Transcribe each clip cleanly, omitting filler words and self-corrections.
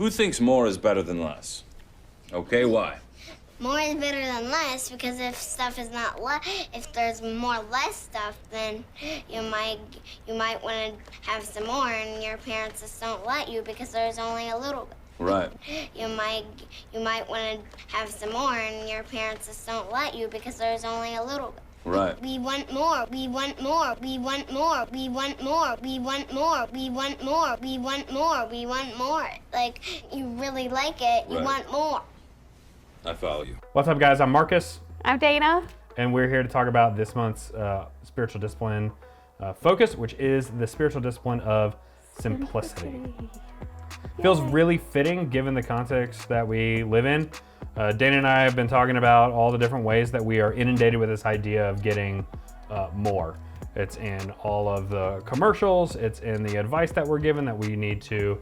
Who thinks more is better than less? Okay, why? More is better than less because if stuff is not if there's less stuff, then you might want to have some more, and your parents just don't let you because there's only a little bit. Right. You might want to have some more, and your parents just don't let you because there's only a little bit. Right. We want more. We want more. We want more. We want more. We want more. We want more. We want more. We want more. Like, you really like it. You want more. I follow you. What's up, guys? I'm Marcus. I'm Dana. And we're here to talk about this month's spiritual discipline focus, which is the spiritual discipline of simplicity. Feels really fitting given the context that we live in. Dana and I have been talking about all the different ways that we are inundated with this idea of getting more. It's in all of the commercials, it's in the advice that we're given that we need to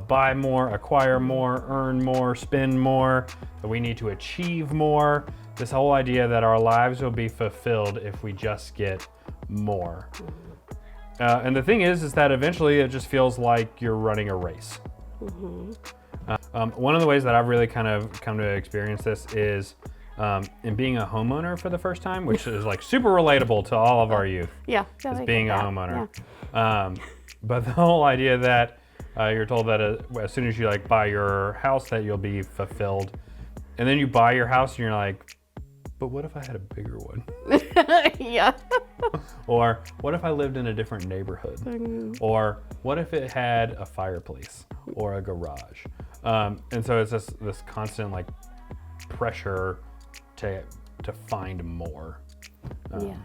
buy more, acquire more, earn more, spend more, that we need to achieve more. This whole idea that our lives will be fulfilled if we just get more. And the thing is that eventually it just feels like you're running a race. One of the ways that I've really kind of come to experience this is in being a homeowner for the first time, which is like super relatable to all of our youth. Yeah. As being a homeowner. Yeah. But the whole idea that you're told that as soon as you like buy your house that you'll be fulfilled, and then you buy your house and you're like, but what if I had a bigger one? Yeah. Or what if I lived in a different neighborhood? Or what if it had a fireplace or a garage? And so it's just this constant like pressure to find more. Yeah.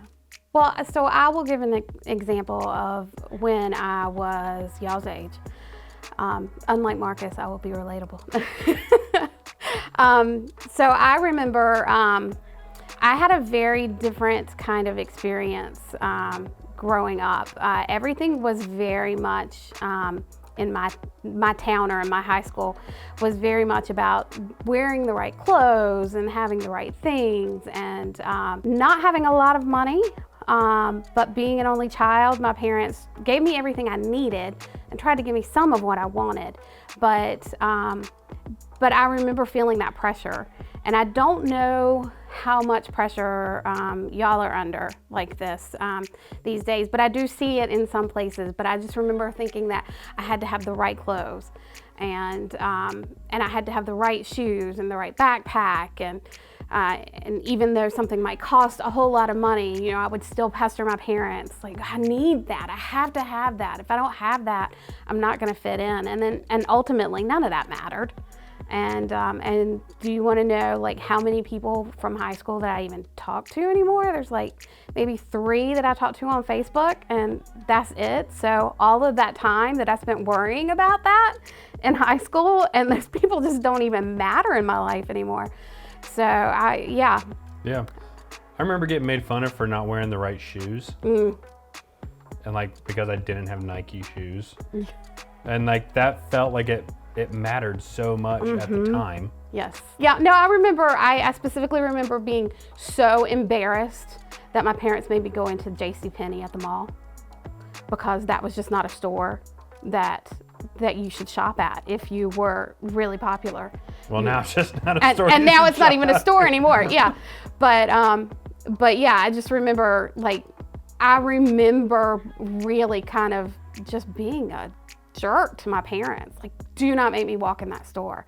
Well, so I will give an example of when I was y'all's age. Unlike Marcus, I will be relatable. So I remember I had a very different kind of experience growing up. Everything was very much in my town or in my high school was very much about wearing the right clothes and having the right things and not having a lot of money. But being an only child, my parents gave me everything I needed and tried to give me some of what I wanted. But I remember feeling that pressure. And I don't know how much pressure y'all are under like this these days, but I do see it in some places. But I just remember thinking that I had to have the right clothes and I had to have the right shoes and the right backpack and even though something might cost a whole lot of money, you know, I would still pester my parents, like, I need that, I have to have that. If I don't have that, I'm not gonna fit in. And ultimately, none of that mattered. And do you wanna know like how many people from high school that I even talk to anymore? There's like maybe 3 that I talk to on Facebook and that's it. So all of that time that I spent worrying about that in high school, and those people just don't even matter in my life anymore. So yeah. I remember getting made fun of for not wearing the right shoes. And like, because I didn't have Nike shoes. And like, that felt like it mattered so much at the time. Yes. Yeah, no, I specifically remember being so embarrassed that my parents made me go into JCPenney at the mall because that was just not a store that you should shop at if you were really popular. Well, now it's just not a store. And now it's not even a store anymore. Yeah. But yeah, I just remember I remember really kind of just being a jerk to my parents. Like, do not make me walk in that store.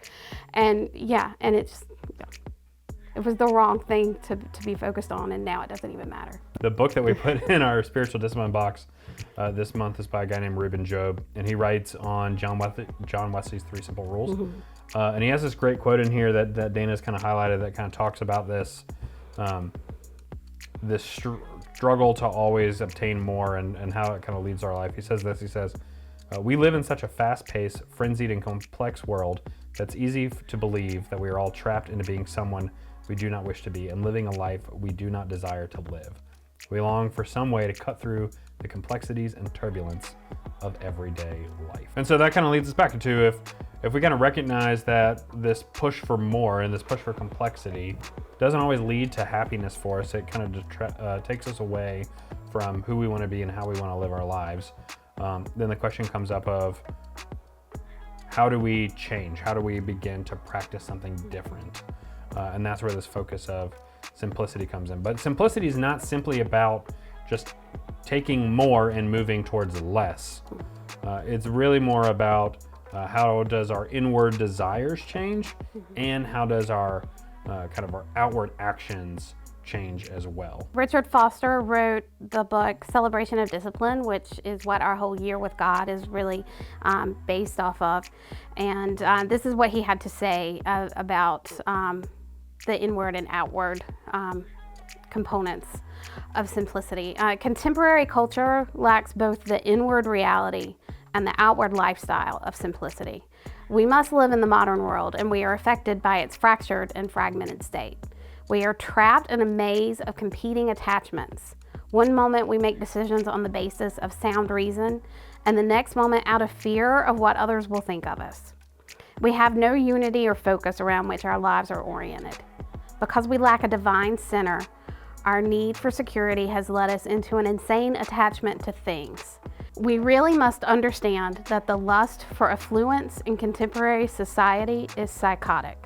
And yeah, and it was the wrong thing to be focused on, and now it doesn't even matter. The book that we put in our spiritual discipline box this month is by a guy named Reuben Job, and he writes on John Wesley's 3 Simple Rules. And he has this great quote in here that Dana's kind of highlighted that kind of talks about this struggle to always obtain more and how it kind of leads our life. He says this, he says, we live in such a fast-paced, frenzied, and complex world that's easy to believe that we are all trapped into being someone we do not wish to be and living a life we do not desire to live. We long for some way to cut through the complexities and turbulence of everyday life. And so that kind of leads us back to if we kind of recognize that this push for more and this push for complexity doesn't always lead to happiness for us, it kind of takes us away from who we want to be and how we want to live our lives. Then the question comes up of how do we change? How do we begin to practice something different? And that's where this focus of simplicity comes in. But simplicity is not simply about just taking more and moving towards less. It's really more about how does our inward desires change, and how does our kind of our outward actions change as well. Richard Foster wrote the book Celebration of Discipline, which is what our whole year with God is really based off of. And this is what he had to say about the inward and outward components of simplicity. Contemporary culture lacks both the inward reality and the outward lifestyle of simplicity. We must live in the modern world, and we are affected by its fractured and fragmented state. We are trapped in a maze of competing attachments. One moment we make decisions on the basis of sound reason, and the next moment out of fear of what others will think of us. We have no unity or focus around which our lives are oriented. Because we lack a divine center, our need for security has led us into an insane attachment to things. We really must understand that the lust for affluence in contemporary society is psychotic.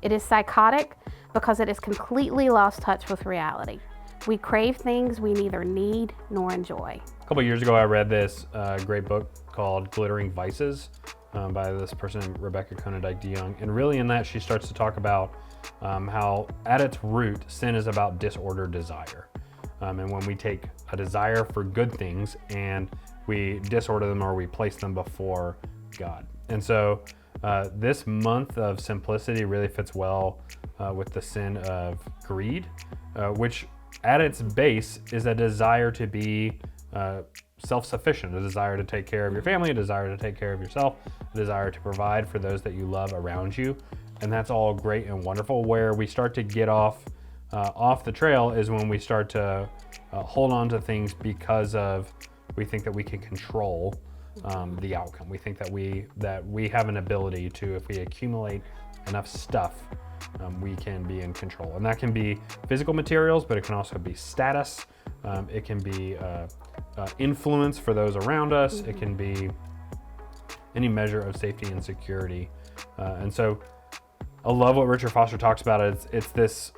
It is psychotic because it has completely lost touch with reality. We crave things we neither need nor enjoy. A couple years ago, I read this great book called Glittering Vices by this person, Rebecca Konadike DeYoung. And really in that, she starts to talk about how at its root, sin is about disordered desire. And when we take a desire for good things and we disorder them, or we place them before God. And so this month of simplicity really fits well with the sin of greed, which at its base is a desire to be self-sufficient, a desire to take care of your family, a desire to take care of yourself, a desire to provide for those that you love around you. And that's all great and wonderful. Where we start to get off the trail is when we start to hold on to things because of we think that we can control the outcome. We think that we have an ability to, if we accumulate enough stuff, we can be in control. And that can be physical materials, but it can also be status. It can be influence for those around us. It can be any measure of safety and security. And so I love what Richard Foster talks about. It's this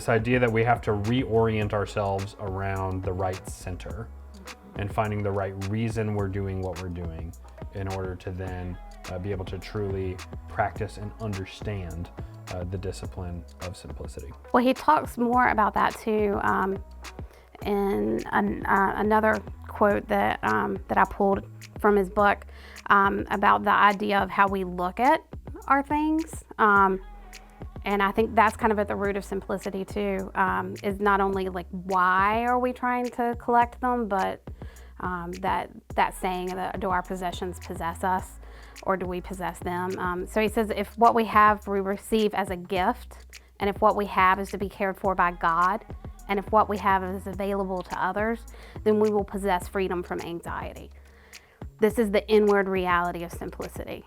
idea that we have to reorient ourselves around the right center and finding the right reason we're doing what we're doing in order to then be able to truly practice and understand the discipline of simplicity. Well, he talks more about that too in another quote that I pulled from his book about the idea of how we look at our things. And I think that's kind of at the root of simplicity too, is not only like why are we trying to collect them, but that saying that do our possessions possess us, or do we possess them? So he says if what we have we receive as a gift, and if what we have is to be cared for by God, and if what we have is available to others, then we will possess freedom from anxiety. This is the inward reality of simplicity.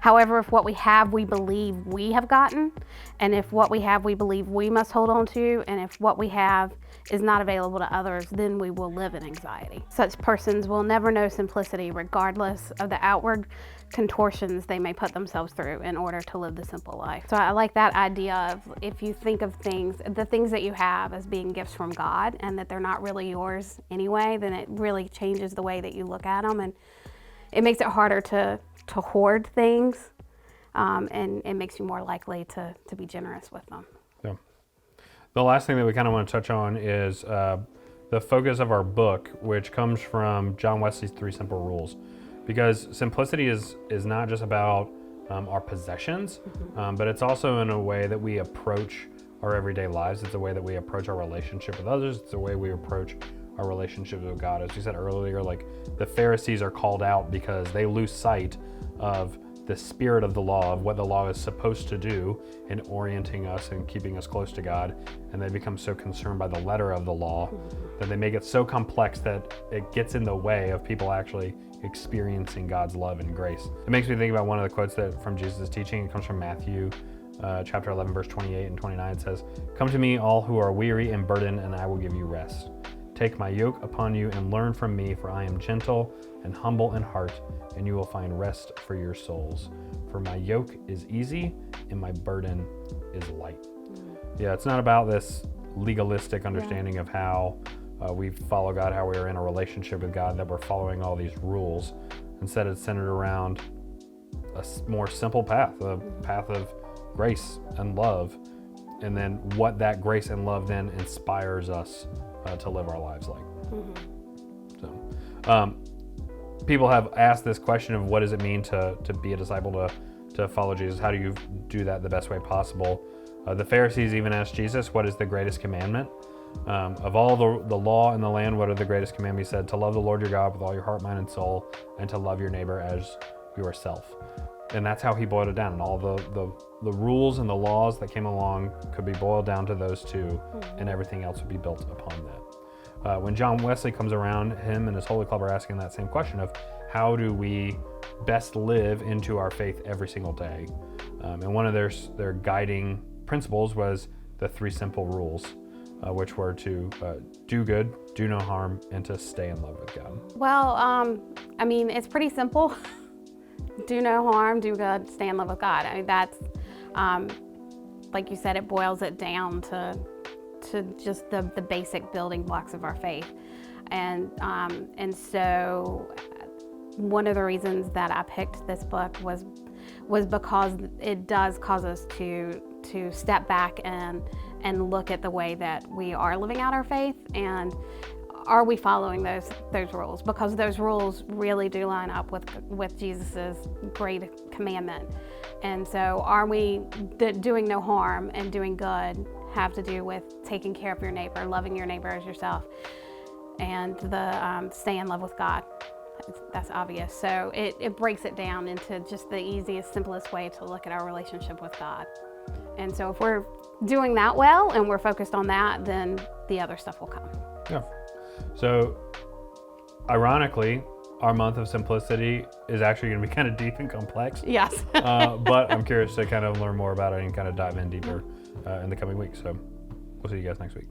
However, if what we have we believe we have gotten, and if what we have we believe we must hold on to, and if what we have is not available to others, then we will live in anxiety. Such persons will never know simplicity regardless of the outward contortions they may put themselves through in order to live the simple life. So I like that idea of if you think of the things that you have as being gifts from God and that they're not really yours anyway, then it really changes the way that you look at them, and it makes it harder to hoard things, and it makes you more likely to be generous with them. Yeah. The last thing that we kind of want to touch on is the focus of our book, which comes from John Wesley's 3 Simple Rules. Because simplicity is not just about our possessions, but it's also in a way that we approach our everyday lives. It's a way that we approach our relationship with others. It's a way we approach our relationship with God. As we said earlier, like the Pharisees are called out because they lose sight of the spirit of the law, of what the law is supposed to do in orienting us and keeping us close to God. And they become so concerned by the letter of the law that they make it so complex that it gets in the way of people actually experiencing God's love and grace. It makes me think about one of the quotes from Jesus' teaching. It comes from Matthew chapter 11, verse 28 and 29. It says, "Come to me, all who are weary and burdened, and I will give you rest. Take my yoke upon you and learn from me, for I am gentle and humble in heart, and you will find rest for your souls. For my yoke is easy and my burden is light. Yeah, it's not about this legalistic understanding of how we follow God, how we're in a relationship with God, that we're following all these rules. Instead, it's centered around a more simple path, a path of grace and love, and then what that grace and love then inspires us to live our lives like. So, people have asked this question of what does it mean to be a disciple, to follow Jesus? How do you do that the best way possible? The Pharisees even asked Jesus, what is the greatest commandment? Of all the law in the land, what are the greatest commandments? He said, to love the Lord your God with all your heart, mind, and soul, and to love your neighbor as yourself. And that's how he boiled it down. And all the rules and the laws that came along could be boiled down to those two, and everything else would be built upon that. When John Wesley comes around, him and his Holy Club are asking that same question of how do we best live into our faith every single day? And one of their guiding principles was the 3 simple rules, which were to do good, do no harm, and to stay in love with God. Well, I mean, it's pretty simple. Do no harm, do good, stay in love with God. I mean, that's, like you said, it boils it down to just the basic building blocks of our faith. And so one of the reasons that I picked this book was because it does cause us to step back and look at the way that we are living out our faith, and are we following those rules? Because those rules really do line up with Jesus's great commandment. And so are we doing no harm and doing good have to do with taking care of your neighbor, loving your neighbor as yourself, and the stay in love with God. That's obvious. So it breaks it down into just the easiest, simplest way to look at our relationship with God. And so if we're doing that well and we're focused on that, then the other stuff will come. Yeah. So, ironically, our month of simplicity is actually going to be kind of deep and complex. Yes. But I'm curious to kind of learn more about it and kind of dive in deeper in the coming weeks. So, we'll see you guys next week.